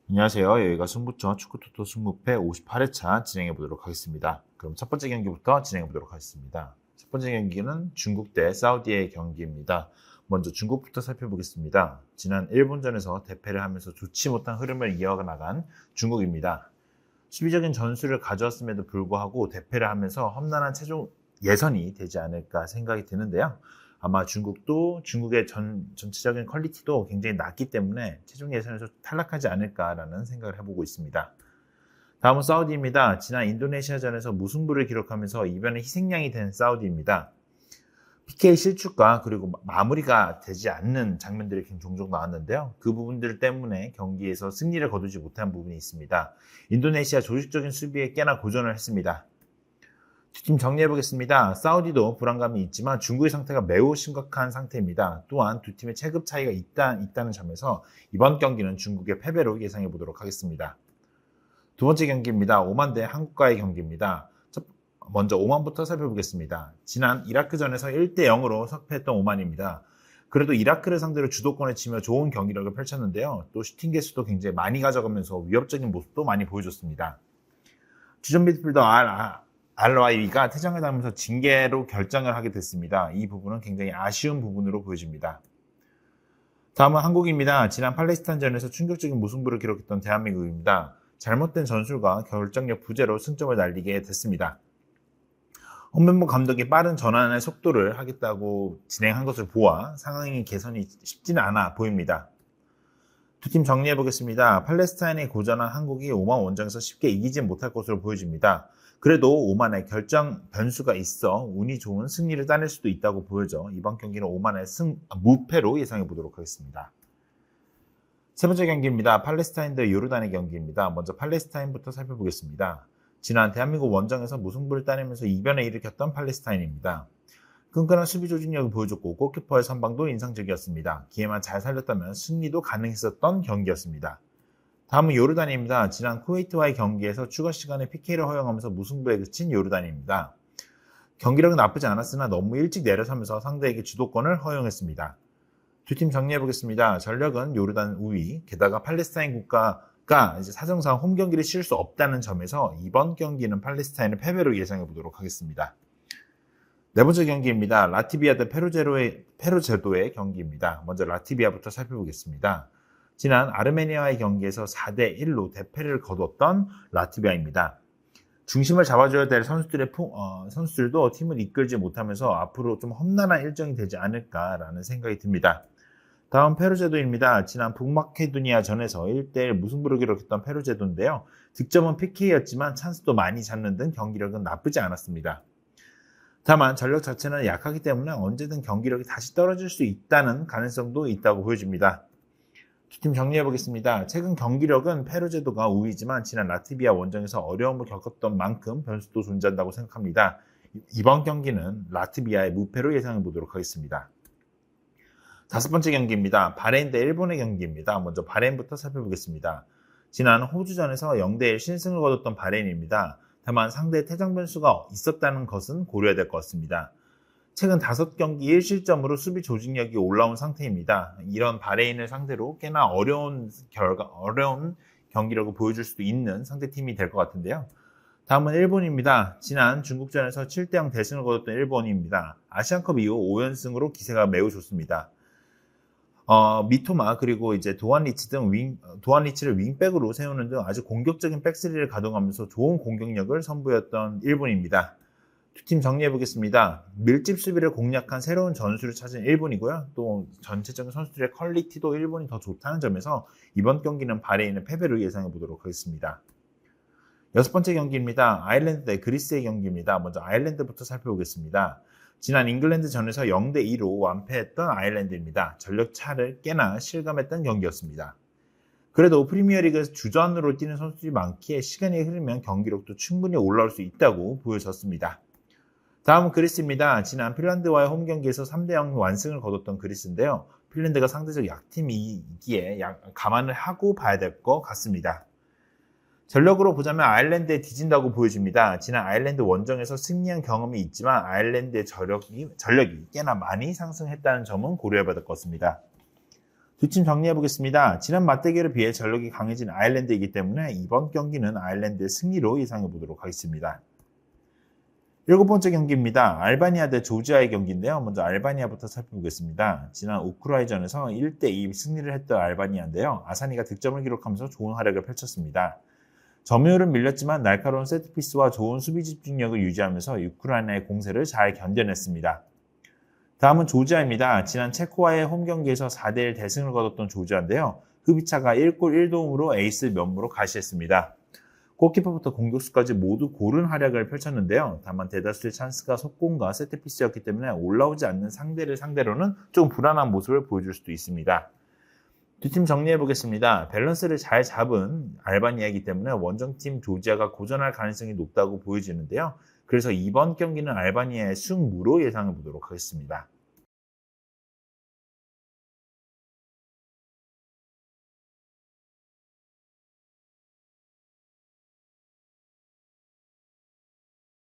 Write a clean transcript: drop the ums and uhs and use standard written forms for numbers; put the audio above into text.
안녕하세요. 여기가 승부처 축구토토 승부패 58회차 진행해 보도록 하겠습니다. 그럼 첫 번째 경기부터 진행해 보도록 하겠습니다. 첫 번째 경기는 중국 대 사우디의 경기입니다. 먼저 중국부터 살펴보겠습니다. 지난 일본전에서 대패를 하면서 좋지 못한 흐름을 이어나간 중국입니다. 수비적인 전술을 가져왔음에도 불구하고 대패를 하면서 험난한 최종 예선이 되지 않을까 생각이 드는데요. 아마 중국도 중국의 전체적인 퀄리티도 굉장히 낮기 때문에 최종 예선에서 탈락하지 않을까라는 생각을 해보고 있습니다. 다음은 사우디입니다. 지난 인도네시아전에서 무승부를 기록하면서 이번에 희생양이 된 사우디입니다. PK 실축과 그리고 마무리가 되지 않는 장면들이 종종 나왔는데요. 그 부분들 때문에 경기에서 승리를 거두지 못한 부분이 있습니다. 인도네시아 조직적인 수비에 꽤나 고전을 했습니다. 두 팀 정리해보겠습니다. 사우디도 불안감이 있지만 중국의 상태가 매우 심각한 상태입니다. 또한 두 팀의 체급 차이가 있다는 점에서 이번 경기는 중국의 패배로 예상해보도록 하겠습니다. 두 번째 경기입니다. 오만 대 한국과의 경기입니다. 먼저 오만부터 살펴보겠습니다. 지난 이라크전에서 1대0으로 석패했던 오만입니다. 그래도 이라크를 상대로 주도권을 치며 좋은 경기력을 펼쳤는데요. 또 슈팅 개수도 굉장히 많이 가져가면서 위협적인 모습도 많이 보여줬습니다. 주전 미드필더 RY가 퇴장을 당하면서 징계로 결정을 하게 됐습니다. 이 부분은 굉장히 아쉬운 부분으로 보여집니다. 다음은 한국입니다. 지난 팔레스타인전에서 충격적인 무승부를 기록했던 대한민국입니다. 잘못된 전술과 결정력 부재로 승점을 날리게 됐습니다. 홍명보 감독이 빠른 전환의 속도를 하겠다고 진행한 것을 보아 상황의 개선이 쉽지는 않아 보입니다. 두 팀 정리해 보겠습니다. 팔레스타인에 고전한 한국이 오만 원정에서 쉽게 이기지 못할 것으로 보여집니다. 그래도 오만의 결정 변수가 있어 운이 좋은 승리를 따낼 수도 있다고 보여져 이번 경기는 오만의 무패로 예상해 보도록 하겠습니다. 세 번째 경기입니다. 팔레스타인 대 요르단의 경기입니다. 먼저 팔레스타인부터 살펴보겠습니다. 지난 대한민국 원정에서 무승부를 따내면서 이변을 일으켰던 팔레스타인입니다. 끈끈한 수비 조직력을 보여줬고 골키퍼의 선방도 인상적이었습니다. 기회만 잘 살렸다면 승리도 가능했었던 경기였습니다. 다음은 요르단입니다. 지난 쿠웨이트와의 경기에서 추가 시간에 PK를 허용하면서 무승부에 그친 요르단입니다. 경기력은 나쁘지 않았으나 너무 일찍 내려서면서 상대에게 주도권을 허용했습니다. 두 팀 정리해보겠습니다. 전력은 요르단 우위, 게다가 팔레스타인 국가가 이제 사정상 홈 경기를 치를 수 없다는 점에서 이번 경기는 팔레스타인의 패배로 예상해보도록 하겠습니다. 네 번째 경기입니다. 라트비아 대 페루제도의 경기입니다. 먼저 라트비아부터 살펴보겠습니다. 지난 아르메니아와의 경기에서 4대1로 대패를 거뒀던 라트비아입니다. 중심을 잡아줘야 될 선수들도 팀을 이끌지 못하면서 앞으로 좀 험난한 일정이 되지 않을까라는 생각이 듭니다. 다음 페루제도입니다. 지난 북마케도니아 전에서 1대1 무승부를 기록했던 페루제도인데요. 득점은 PK였지만 찬스도 많이 잡는 등 경기력은 나쁘지 않았습니다. 다만 전력 자체는 약하기 때문에 언제든 경기력이 다시 떨어질 수 있다는 가능성도 있다고 보여집니다. 두 팀 정리해보겠습니다. 최근 경기력은 페루제도가 우위지만 지난 라트비아 원정에서 어려움을 겪었던 만큼 변수도 존재한다고 생각합니다. 이번 경기는 라트비아의 무패로 예상해보도록 하겠습니다. 다섯 번째 경기입니다. 바레인 대 일본의 경기입니다. 먼저 바레인부터 살펴보겠습니다. 지난 호주전에서 0대1 신승을 거뒀던 바레인입니다. 다만 상대의 퇴장 변수가 있었다는 것은 고려해야 될 것 같습니다. 최근 5경기 1실점으로 수비 조직력이 올라온 상태입니다. 이런 바레인을 상대로 꽤나 어려운 경기력을 보여줄 수도 있는 상대팀이 될 것 같은데요. 다음은 일본입니다. 지난 중국전에서 7대0 대승을 거뒀던 일본입니다. 아시안컵 이후 5연승으로 기세가 매우 좋습니다. 미토마 그리고 이제 도안리치를 윙백으로 세우는 등 아주 공격적인 백스리를 가동하면서 좋은 공격력을 선보였던 일본입니다. 두 팀 정리해보겠습니다. 밀집 수비를 공략한 새로운 전술을 찾은 일본이고요. 또 전체적인 선수들의 퀄리티도 일본이 더 좋다는 점에서 이번 경기는 바레인의 패배로 예상해보도록 하겠습니다. 여섯 번째 경기입니다. 아일랜드 대 그리스의 경기입니다. 먼저 아일랜드부터 살펴보겠습니다. 지난 잉글랜드전에서 0대2로 완패했던 아일랜드입니다. 전력 차를 꽤나 실감했던 경기였습니다. 그래도 프리미어리그에서 주전으로 뛰는 선수들이 많기에 시간이 흐르면 경기력도 충분히 올라올 수 있다고 보여졌습니다. 다음은 그리스입니다. 지난 핀란드와의 홈 경기에서 3대0 완승을 거뒀던 그리스인데요. 핀란드가 상대적 약팀이기에 감안을 하고 봐야 될 것 같습니다. 전력으로 보자면 아일랜드에 뒤진다고 보여집니다. 지난 아일랜드 원정에서 승리한 경험이 있지만 아일랜드의 전력이 꽤나 많이 상승했다는 점은 고려해봐야 될 것 같습니다. 두 팀 정리해 보겠습니다. 지난 맞대결에 비해 전력이 강해진 아일랜드이기 때문에 이번 경기는 아일랜드의 승리로 예상해 보도록 하겠습니다. 7번째 경기입니다. 알바니아 대 조지아의 경기인데요. 먼저 알바니아부터 살펴보겠습니다. 지난 우크라이전에서 1대2 승리를 했던 알바니아인데요. 아사니가 득점을 기록하면서 좋은 활약을 펼쳤습니다. 점유율은 밀렸지만 날카로운 세트피스와 좋은 수비 집중력을 유지하면서 우크라이나의 공세를 잘 견뎌냈습니다. 다음은 조지아입니다. 지난 체코와의 홈 경기에서 4대1 대승을 거뒀던 조지아인데요. 흡입차가 1골 1도움으로 에이스 면모로 가시했습니다. 골키퍼부터 공격수까지 모두 고른 활약을 펼쳤는데요. 다만 대다수의 찬스가 속공과 세트피스였기 때문에 올라오지 않는 상대를 상대로는 좀 불안한 모습을 보여줄 수도 있습니다. 두 팀 정리해 보겠습니다. 밸런스를 잘 잡은 알바니아이기 때문에 원정팀 조지아가 고전할 가능성이 높다고 보여지는데요. 그래서 이번 경기는 알바니아의 승무로 예상해 보도록 하겠습니다.